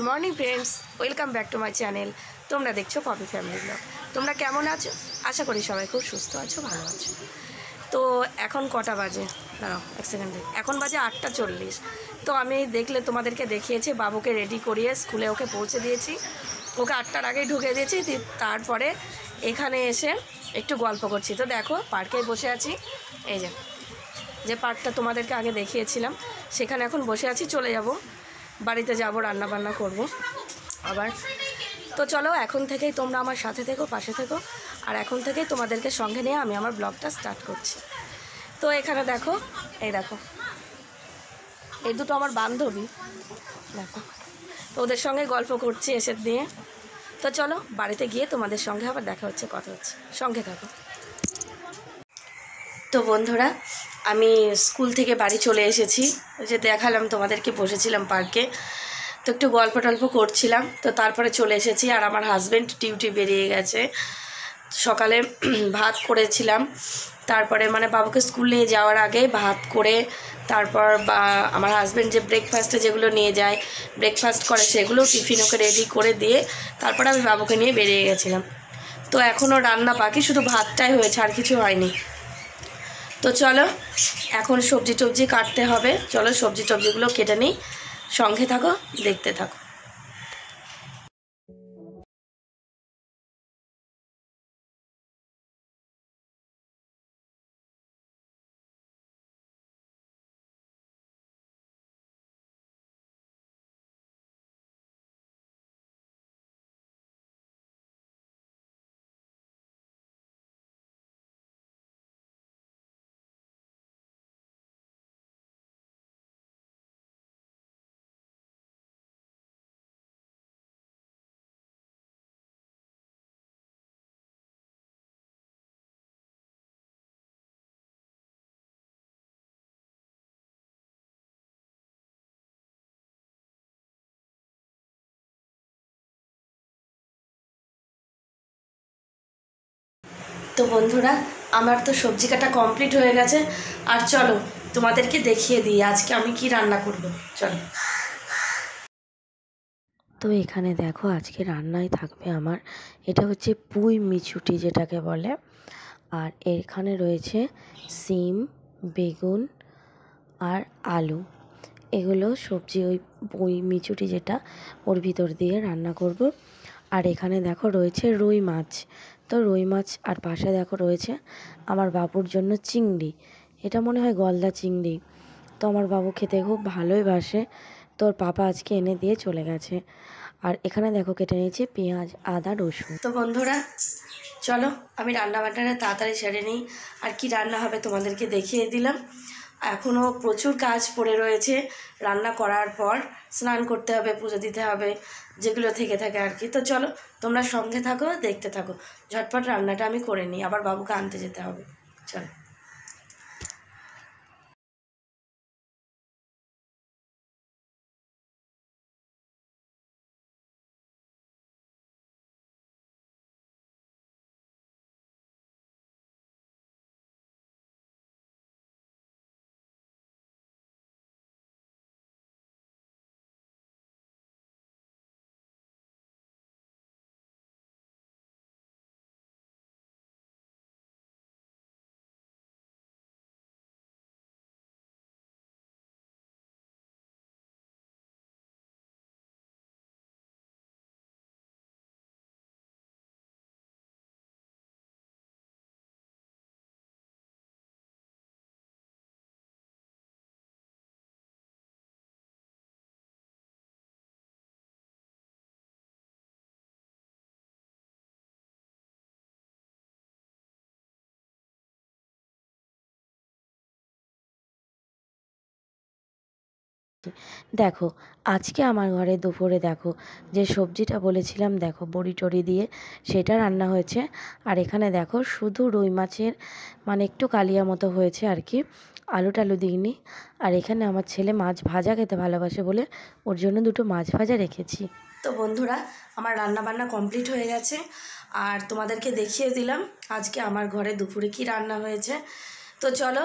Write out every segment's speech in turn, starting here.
Good morning friends, welcome back to my channel. তোমরা দেখছো poppy family blog. তোমরা কেমন আছো? আশা করি সবাই খুব সুস্থ আছো, ভালো আছো। তো এখন কটা বাজে? দাঁড়াও এক সেকেন্ডে। এখন বাজে 8:40। তো আমি দেখলে তোমাদেরকে দেখিয়েছি, বাবুকে রেডি করিয়ে স্কুলে ওকে পৌঁছে দিয়েছি। ওকে 8টার আগেই ঢুকে দিয়েছি। তারপরে এখানে এসে একটু গল্প করছি। তো দেখো পার্কে বসে আছি। এই যে পার্কটা তোমাদেরকে আগে দেখিয়েছিলাম, সেখানে এখন বসে আছি। চলে যাব বাড়িতে, যাব রান্না বান্না করব আবার। তো চলো এখন থেকেই তোমরা আমার সাথে থেকো, পাশে থেকো। আর এখন থেকেই তোমাদেরকে সঙ্গে নিয়ে আমি আমার ব্লগটা স্টার্ট করছি। তো এখানে দেখো, এই দুটো আমার বান্ধবী, দেখো। তো ওদের সঙ্গে গল্প করছি এসে দিয়ে। তো চলো বাড়িতে গিয়ে তোমাদের সঙ্গে আবার দেখা হচ্ছে, কথা হচ্ছে, সঙ্গে থাকো। তো বন্ধুরা, আমি স্কুল থেকে বাড়ি চলে এসেছি। যে দেখালাম তোমাদেরকে, বসেছিলাম পার্কে, তো একটু গল্প টল্প করছিলাম। তো তারপরে চলে এসেছি। আর আমার হাজব্যান্ড ডিউটি বেরিয়ে গেছে। সকালে ভাত করেছিলাম, তারপরে মানে বাবুকে স্কুল নিয়ে যাওয়ার আগে ভাত করে, তারপর আমার হাজব্যান্ড যে ব্রেকফাস্টে যেগুলো নিয়ে যায়, ব্রেকফাস্ট করে, সেগুলো টিফিন ওকে রেডি করে দিয়ে তারপরে আমি বাবুকে নিয়ে বেরিয়ে গেছিলাম। তো এখনও রান্না বাকি, শুধু ভাতটাই হয়েছে, আর কিছু হয়নি। তো চলো এখন সবজি টবজি কাটতে হবে। চলো সবজি টবজিগুলো কেটে নিই, সঙ্গে থাকো, দেখতে থাকো। তো বন্ধুরা, আমার তো সবজি কাটা কমপ্লিট হয়ে গেছে। আর চলো তোমাদেরকে দেখিয়ে দিই আজকে আমি কি রান্না করব। চলো। তো এখানে দেখো আজকে রান্নায় থাকবে আমার, এটা হচ্ছে পুঁই মিচুটি যেটাকে বলে। আর এখানে রয়েছে সিম, বেগুন আর আলু। এগুলো সবজি, ওই পুঁই মিচুটি যেটা, ওর ভিতর দিয়ে রান্না করব। আর এখানে দেখো রয়েছে রুই মাছ। তো রুই মাছ, আর পাশে দেখো রয়েছে আমার বাবুর জন্য চিংড়ি। এটা মনে হয় গলদা চিংড়ি। তো আমার বাবু খেতে খুব ভালোই বাসে। তোর পাপা আজকে এনে দিয়ে চলে গেছে। আর এখানে দেখো কেটে নিয়েছি পেঁয়াজ, আদা, রসুন। তো বন্ধুরা চলো আমি রান্না বান্নাটা তাড়াতাড়ি সেরে নিই। আর কি রান্না হবে তোমাদেরকে দেখিয়ে দিলাম। এখনও প্রচুর কাজ পড়ে রয়েছে। রান্না করার পর স্নান করতে হবে, পুজো দিতে হবে, যেগুলো থেকে থাকে আর কি। তো চলো তোমরা সঙ্গে থাকো, দেখতে থাকো। ঝটপট রান্নাটা আমি করে নিই, আবার বাবুকে আনতে যেতে হবে। চলো। দেখো আজকে আমার ঘরে দুপুরে দেখো যে সবজিটা বলেছিলাম, দেখো বড়ি টড়ি দিয়ে সেটা রান্না হয়েছে। আর এখানে দেখো শুধু রুই মাছের মানে একটু কালিয়া মতো হয়েছে আর কি, আলু টালু দিইনি। আর এখানে আমার ছেলে মাছ ভাজা খেতে ভালোবাসে বলে ওর জন্য দুটো মাছ ভাজা রেখেছি। তো বন্ধুরা, আমার রান্না বান্না কমপ্লিট হয়ে গেছে। আর তোমাদেরকে দেখিয়ে দিলাম আজকে আমার ঘরে দুপুরে কি রান্না হয়েছে। তো চলো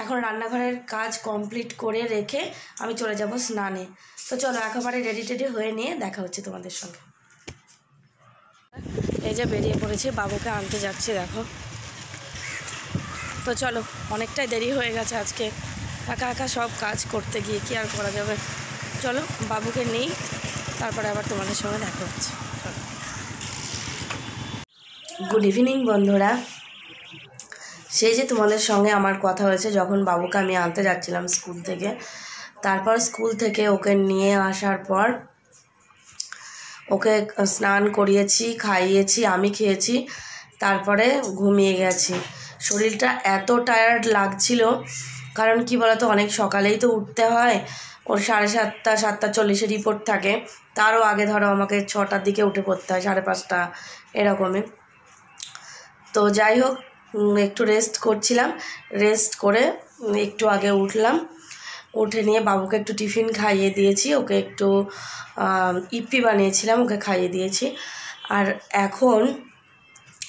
এখন রান্নাঘরের কাজ কমপ্লিট করে রেখে আমি চলে যাব স্নানে। তো চলো একেবারে রেডি টেডি হয়ে নিয়ে দেখা হচ্ছে তোমাদের সঙ্গে। এই যে বেরিয়ে পড়েছি, বাবুকে আনতে যাচ্ছি দেখো। তো চলো, অনেকটাই দেরি হয়ে গেছে আজকে, একা একা সব কাজ করতে গিয়ে কি আর করা যাবে। চলো বাবুকে নিই, তারপরে আবার তোমাদের সঙ্গে দেখা হচ্ছে। গুড ইভিনিং বন্ধুরা। সেই যে তোমাদের সঙ্গে আমার কথা হয়েছে যখন বাবুকে আমি আনতে যাচ্ছিলাম স্কুল থেকে, তারপর স্কুল থেকে ওকে নিয়ে আসার পর ওকে স্নান করিয়েছি, খাইয়েছি, আমি খেয়েছি, তারপরে ঘুমিয়ে গেছি। শরীরটা এত টায়ার্ড লাগছিল, কারণ কি বলতো অনেক সকালেই তো উঠতে হয়। ওর 7:30 7:40 রিপোর্ট থাকে, তারও আগে ধরো আমাকে 6টার দিকে উঠে পড়তে হয়, 5:30 এরকমই। তো যাই হোক, একটু রেস্ট করছিলাম, রেস্ট করে একটু আগে উঠলাম, উঠে নিয়ে বাবুকে একটু টিফিন খাইয়ে দিয়েছি, ওকে একটু ইপি বানিয়েছিলাম, ওকে খাইয়ে দিয়েছি। আর এখন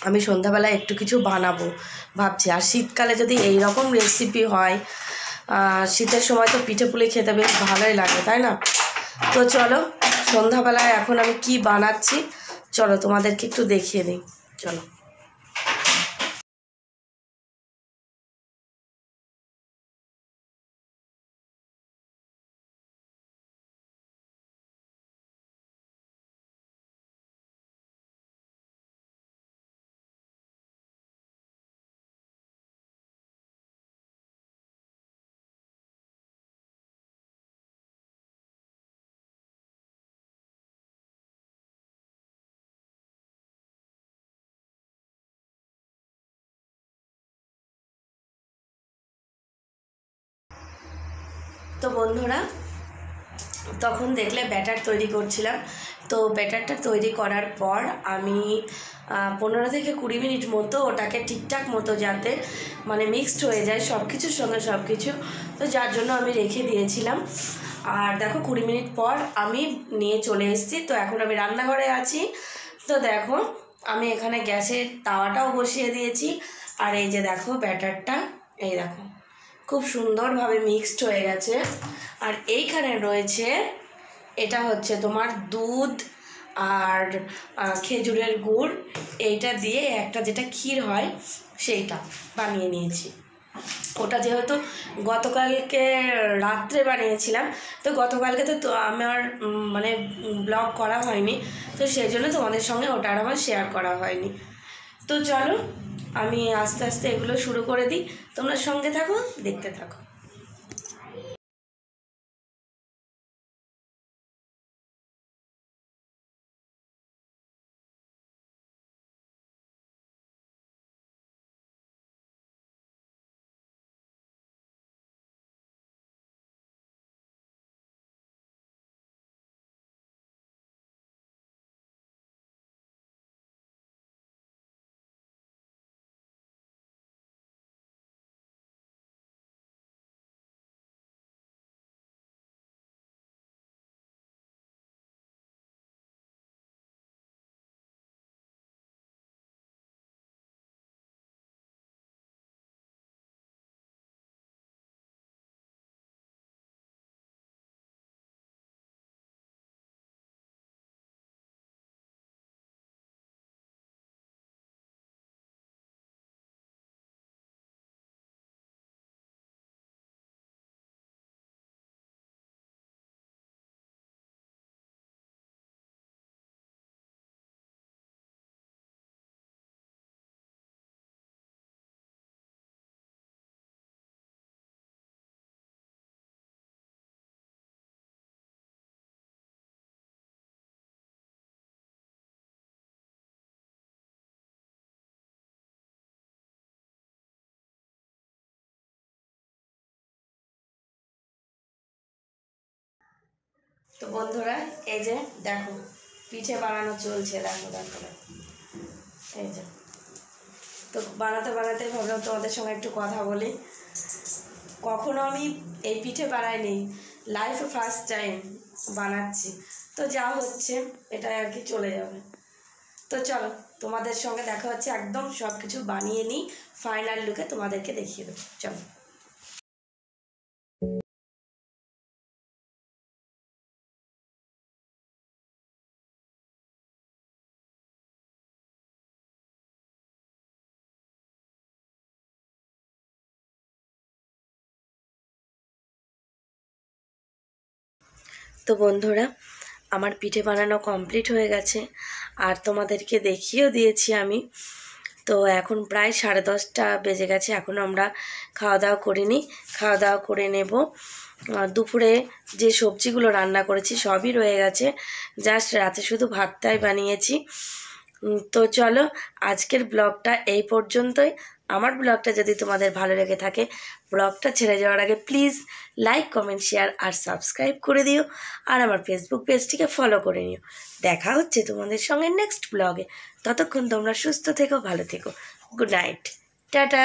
আমি সন্ধ্যাবেলায় একটু কিছু বানাবো ভাবছি। আর শীতকালে যদি এই রকম রেসিপি হয়, শীতের সময় তো পিঠে পুলি খেতে বেশ ভালোই লাগে, তাই না? তো চলো সন্ধ্যাবেলায় এখন আমি কি বানাচ্ছি চলো তোমাদেরকে একটু দেখিয়ে দিই। চলো। তো বন্ধুরা, তখন দেখলে ব্যাটার তৈরি করছিলাম। তো ব্যাটারটা তৈরি করার পর আমি 15 থেকে 20 মিনিট মতো ওটাকে ঠিকঠাক মতো যাতে মানে মিক্সড হয়ে যায় সব কিছুর সঙ্গে সব কিছু, তো যার জন্য আমি রেখে দিয়েছিলাম। আর দেখো 20 মিনিট পর আমি নিয়ে চলে এসেছি। তো এখন আমি রান্নাঘরে আছি। তো দেখো আমি এখানে গ্যাসের তাওয়াটাও বসিয়ে দিয়েছি। আর এই যে দেখো ব্যাটারটা, এই দেখো খুব সুন্দরভাবে মিক্সড হয়ে গেছে। আর এইখানে রয়েছে, এটা হচ্ছে তোমার দুধ আর খেজুরের গুড়, এইটা দিয়ে একটা যেটা ক্ষীর হয় সেইটা বানিয়ে নিয়েছি। ওটা যেহেতু গতকালকে রাত্রে বানিয়েছিলাম, তো গতকালকে তো আমার মানে ব্লগ করা হয়নি, তো সেই জন্য তোমাদের সঙ্গে ওটা আর আমার শেয়ার করা হয়নি। তো চলো আমি আস্তে আস্তে এগুলো শুরু করে দিই, তোমরা সঙ্গে থাকো, দেখতে থাকো। তো বন্ধুরা এই যে দেখো পিঠে বানানো চলছে, দেখো দেখো দেখো এই যে। তো বানাতে বানাতে ভাবলাম তোমাদের সঙ্গে একটু কথা বলি। কখনো আমি এই পিঠে বানাইনি, লাইফে ফার্স্ট টাইম বানাচ্ছি। তো যা হচ্ছে এটাই আর কি চলে যাবে। তো চলো তোমাদের সঙ্গে দেখা হচ্ছে, একদম সব কিছু বানিয়ে নিই, ফাইনাল লুকে তোমাদেরকে দেখিয়ে দেবো। চলো। তো বন্ধুরা, আমার পিঠে বানানো কমপ্লিট হয়ে গেছে আর তোমাদেরকে দেখিয়েও দিয়েছি আমি। তো এখন প্রায় 10:30 বেজে গেছে, এখনও আমরা খাওয়া দাওয়া করিনি, খাওয়া দাওয়া করে নেব। দুপুরে যে সবজিগুলো রান্না করেছি সবই রয়ে গেছে, জাস্ট রাতে শুধু ভাতটাই বানিয়েছি। তো চলো আজকের ব্লগটা এই পর্যন্তই। আমার ব্লগটা যদি তোমাদের ভালো লেগে থাকে, ব্লগটা ছেড়ে যাওয়ার আগে প্লিজ লাইক, কমেন্ট, শেয়ার আর সাবস্ক্রাইব করে দিও, আর আমার ফেসবুক পেজটিকে ফলো করে নিও। দেখা হচ্ছে তোমাদের সঙ্গে নেক্সট ব্লগে। ততক্ষণ তোমরা সুস্থ থেকো, ভালো থেকো। Good night, tata.